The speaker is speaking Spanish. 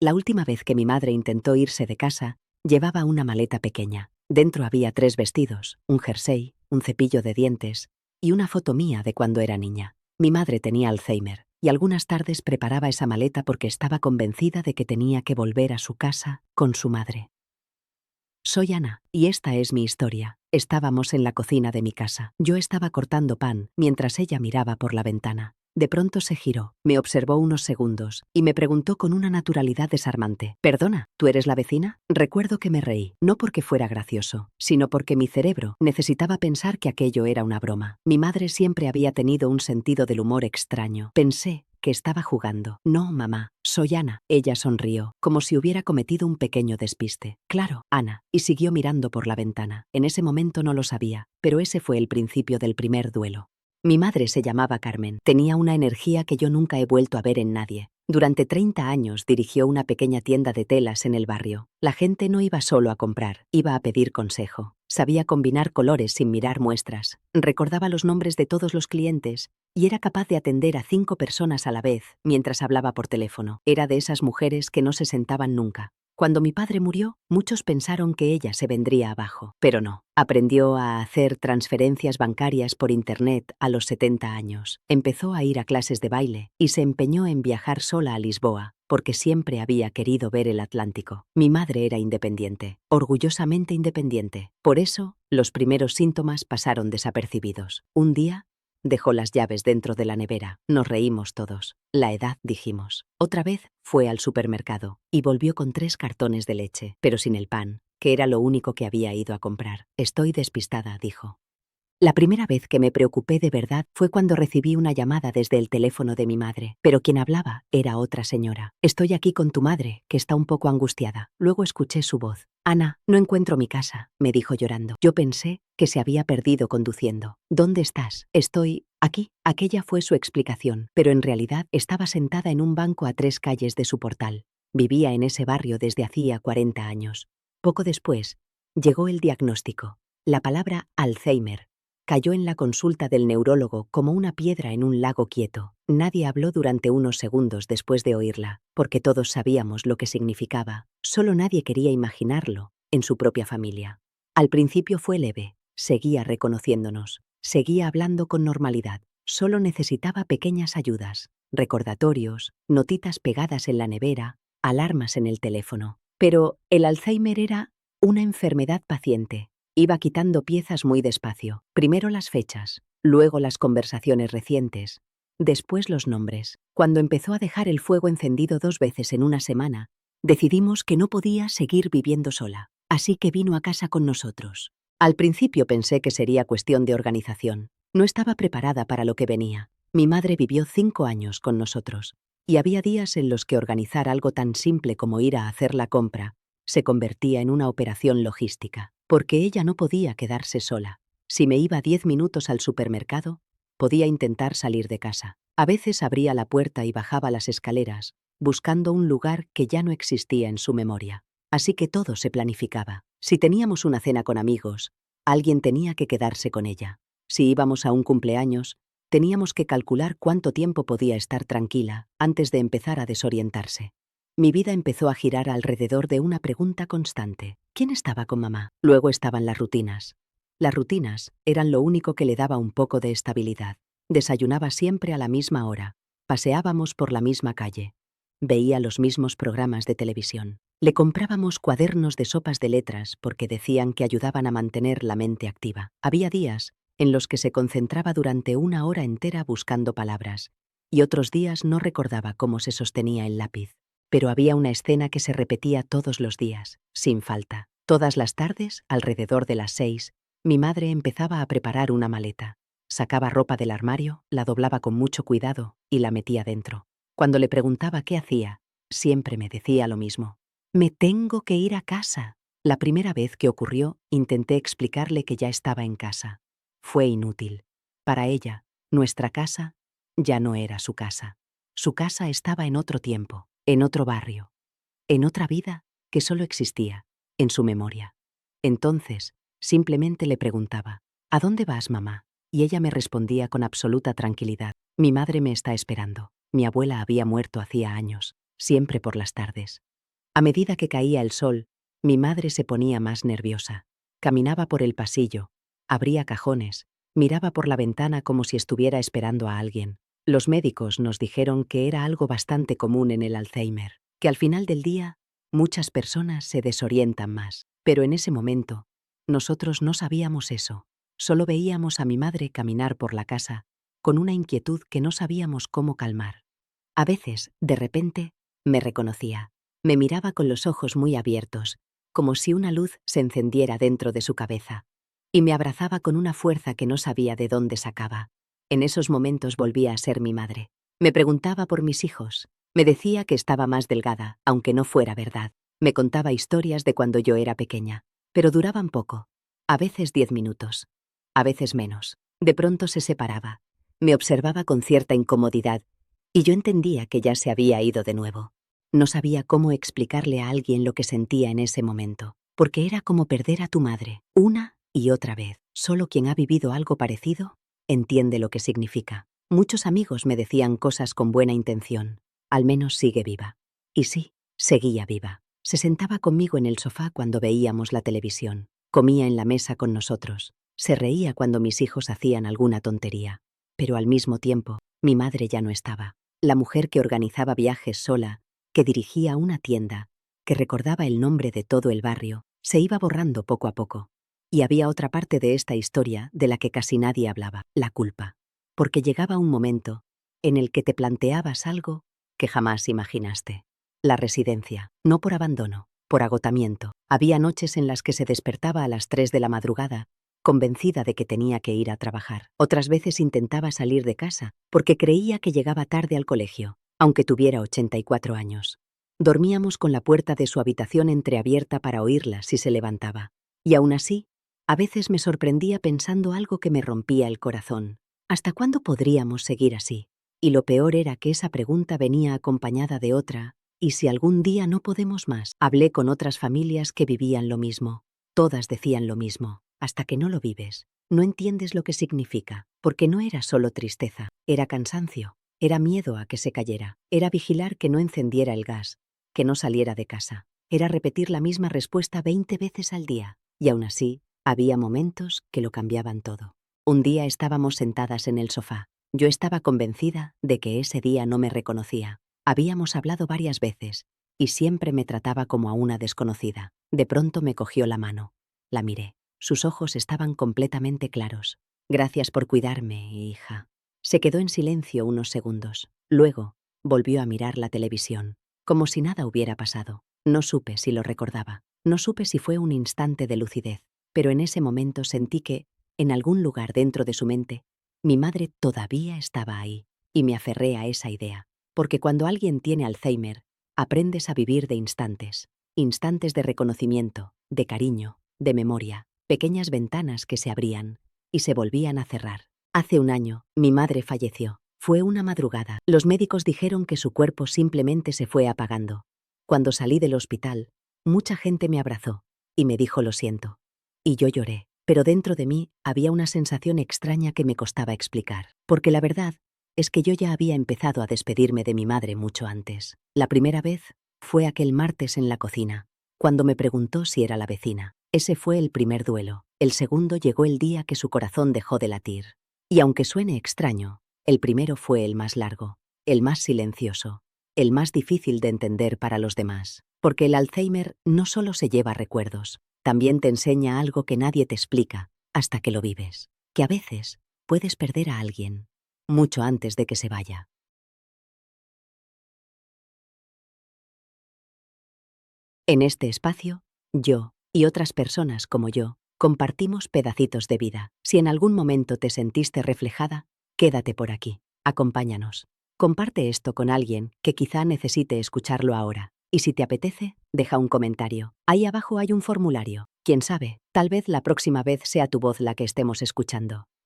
La última vez que mi madre intentó irse de casa, llevaba una maleta pequeña. Dentro había 3 vestidos, un jersey, un cepillo de dientes y una foto mía de cuando era niña. Mi madre tenía Alzheimer y algunas tardes preparaba esa maleta porque estaba convencida de que tenía que volver a su casa con su madre. Soy Ana, y esta es mi historia. Estábamos en la cocina de mi casa. Yo estaba cortando pan mientras ella miraba por la ventana. De pronto se giró, me observó unos segundos y me preguntó con una naturalidad desarmante: «Perdona, ¿tú eres la vecina?». Recuerdo que me reí, no porque fuera gracioso, sino porque mi cerebro necesitaba pensar que aquello era una broma. Mi madre siempre había tenido un sentido del humor extraño. Pensé que estaba jugando. «No, mamá, soy Ana». Ella sonrió, como si hubiera cometido un pequeño despiste. «Claro, Ana», y siguió mirando por la ventana. En ese momento no lo sabía, pero ese fue el principio del primer duelo. Mi madre se llamaba Carmen. Tenía una energía que yo nunca he vuelto a ver en nadie. Durante 30 años dirigió una pequeña tienda de telas en el barrio. La gente no iba solo a comprar, iba a pedir consejo. Sabía combinar colores sin mirar muestras. Recordaba los nombres de todos los clientes y era capaz de atender a 5 personas a la vez mientras hablaba por teléfono. Era de esas mujeres que no se sentaban nunca. Cuando mi padre murió, muchos pensaron que ella se vendría abajo, pero no. Aprendió a hacer transferencias bancarias por Internet a los 70 años. Empezó a ir a clases de baile y se empeñó en viajar sola a Lisboa, porque siempre había querido ver el Atlántico. Mi madre era independiente, orgullosamente independiente. Por eso, los primeros síntomas pasaron desapercibidos. Un día, dejó las llaves dentro de la nevera. Nos reímos todos. La edad, dijimos. Otra vez fue al supermercado y volvió con 3 cartones de leche, pero sin el pan, que era lo único que había ido a comprar. «Estoy despistada», dijo. La primera vez que me preocupé de verdad fue cuando recibí una llamada desde el teléfono de mi madre, pero quien hablaba era otra señora. «Estoy aquí con tu madre, que está un poco angustiada». Luego escuché su voz. «Ana, no encuentro mi casa», me dijo llorando. Yo pensé que se había perdido conduciendo. «¿Dónde estás?». «Estoy aquí». Aquella fue su explicación, pero en realidad estaba sentada en un banco a 3 calles de su portal. Vivía en ese barrio desde hacía 40 años. Poco después, llegó el diagnóstico. La palabra Alzheimer cayó en la consulta del neurólogo como una piedra en un lago quieto. Nadie habló durante unos segundos después de oírla, porque todos sabíamos lo que significaba. Solo nadie quería imaginarlo en su propia familia. Al principio fue leve, seguía reconociéndonos, seguía hablando con normalidad. Solo necesitaba pequeñas ayudas, recordatorios, notitas pegadas en la nevera, alarmas en el teléfono. Pero el Alzheimer era una enfermedad paciente. Iba quitando piezas muy despacio. Primero las fechas, luego las conversaciones recientes, después los nombres. Cuando empezó a dejar el fuego encendido 2 veces en una semana, decidimos que no podía seguir viviendo sola. Así que vino a casa con nosotros. Al principio pensé que sería cuestión de organización. No estaba preparada para lo que venía. Mi madre vivió 5 años con nosotros, y había días en los que organizar algo tan simple como ir a hacer la compra se convertía en una operación logística, porque ella no podía quedarse sola. Si me iba 10 minutos al supermercado, podía intentar salir de casa. A veces abría la puerta y bajaba las escaleras, buscando un lugar que ya no existía en su memoria. Así que todo se planificaba. Si teníamos una cena con amigos, alguien tenía que quedarse con ella. Si íbamos a un cumpleaños, teníamos que calcular cuánto tiempo podía estar tranquila antes de empezar a desorientarse. Mi vida empezó a girar alrededor de una pregunta constante. ¿Quién estaba con mamá? Luego estaban las rutinas. Las rutinas eran lo único que le daba un poco de estabilidad. Desayunaba siempre a la misma hora. Paseábamos por la misma calle. Veía los mismos programas de televisión. Le comprábamos cuadernos de sopas de letras porque decían que ayudaban a mantener la mente activa. Había días en los que se concentraba durante 1 hora entera buscando palabras, y otros días no recordaba cómo se sostenía el lápiz. Pero había una escena que se repetía todos los días, sin falta. Todas las tardes, alrededor de las 6, mi madre empezaba a preparar una maleta. Sacaba ropa del armario, la doblaba con mucho cuidado y la metía dentro. Cuando le preguntaba qué hacía, siempre me decía lo mismo: «Me tengo que ir a casa». La primera vez que ocurrió, intenté explicarle que ya estaba en casa. Fue inútil. Para ella, nuestra casa ya no era su casa. Su casa estaba en otro tiempo, en otro barrio, en otra vida que solo existía en su memoria. Entonces, simplemente le preguntaba: «¿A dónde vas, mamá?». Y ella me respondía con absoluta tranquilidad: «Mi madre me está esperando». Mi abuela había muerto hacía años, siempre por las tardes. A medida que caía el sol, mi madre se ponía más nerviosa. Caminaba por el pasillo, abría cajones, miraba por la ventana como si estuviera esperando a alguien. Los médicos nos dijeron que era algo bastante común en el Alzheimer, que al final del día muchas personas se desorientan más. Pero en ese momento, nosotros no sabíamos eso. Solo veíamos a mi madre caminar por la casa, con una inquietud que no sabíamos cómo calmar. A veces, de repente, me reconocía. Me miraba con los ojos muy abiertos, como si una luz se encendiera dentro de su cabeza, y me abrazaba con una fuerza que no sabía de dónde sacaba. En esos momentos volvía a ser mi madre. Me preguntaba por mis hijos. Me decía que estaba más delgada, aunque no fuera verdad. Me contaba historias de cuando yo era pequeña, pero duraban poco. A veces 10 minutos, a veces menos. De pronto se separaba. Me observaba con cierta incomodidad, y yo entendía que ya se había ido de nuevo. No sabía cómo explicarle a alguien lo que sentía en ese momento, porque era como perder a tu madre, una y otra vez. Solo quien ha vivido algo parecido entiende lo que significa. Muchos amigos me decían cosas con buena intención. Al menos sigue viva. Y sí, seguía viva. Se sentaba conmigo en el sofá cuando veíamos la televisión. Comía en la mesa con nosotros. Se reía cuando mis hijos hacían alguna tontería. Pero al mismo tiempo, mi madre ya no estaba. La mujer que organizaba viajes sola, que dirigía una tienda, que recordaba el nombre de todo el barrio, se iba borrando poco a poco. Y había otra parte de esta historia de la que casi nadie hablaba, la culpa. Porque llegaba un momento en el que te planteabas algo que jamás imaginaste. La residencia, no por abandono, por agotamiento. Había noches en las que se despertaba a las 3 de la madrugada, convencida de que tenía que ir a trabajar. Otras veces intentaba salir de casa, porque creía que llegaba tarde al colegio, aunque tuviera 84 años. Dormíamos con la puerta de su habitación entreabierta para oírla si se levantaba. Y aún así, a veces me sorprendía pensando algo que me rompía el corazón. ¿Hasta cuándo podríamos seguir así? Y lo peor era que esa pregunta venía acompañada de otra, ¿y si algún día no podemos más? Hablé con otras familias que vivían lo mismo. Todas decían lo mismo. Hasta que no lo vives, no entiendes lo que significa, porque no era solo tristeza, era cansancio, era miedo a que se cayera, era vigilar que no encendiera el gas, que no saliera de casa, era repetir la misma respuesta 20 veces al día, y aún así, había momentos que lo cambiaban todo. Un día estábamos sentadas en el sofá. Yo estaba convencida de que ese día no me reconocía. Habíamos hablado varias veces, y siempre me trataba como a una desconocida. De pronto me cogió la mano. La miré. Sus ojos estaban completamente claros. Gracias por cuidarme, hija. Se quedó en silencio unos segundos. Luego, volvió a mirar la televisión, como si nada hubiera pasado. No supe si lo recordaba. No supe si fue un instante de lucidez. Pero en ese momento sentí que, en algún lugar dentro de su mente, mi madre todavía estaba ahí. Y me aferré a esa idea. Porque cuando alguien tiene Alzheimer, aprendes a vivir de instantes. Instantes de reconocimiento, de cariño, de memoria. Pequeñas ventanas que se abrían y se volvían a cerrar. Hace un año, mi madre falleció. Fue una madrugada. Los médicos dijeron que su cuerpo simplemente se fue apagando. Cuando salí del hospital, mucha gente me abrazó y me dijo lo siento. Y yo lloré, pero dentro de mí había una sensación extraña que me costaba explicar. Porque la verdad es que yo ya había empezado a despedirme de mi madre mucho antes. La primera vez fue aquel martes en la cocina, cuando me preguntó si era la vecina. Ese fue el primer duelo. El segundo llegó el día que su corazón dejó de latir. Y aunque suene extraño, el primero fue el más largo, el más silencioso, el más difícil de entender para los demás. Porque el Alzheimer no solo se lleva recuerdos, también te enseña algo que nadie te explica hasta que lo vives. Que a veces puedes perder a alguien mucho antes de que se vaya. En este espacio, yo y otras personas como yo compartimos pedacitos de vida. Si en algún momento te sentiste reflejada, quédate por aquí. Acompáñanos. Comparte esto con alguien que quizá necesite escucharlo ahora. Y si te apetece, deja un comentario. Ahí abajo hay un formulario. Quién sabe, tal vez la próxima vez sea tu voz la que estemos escuchando.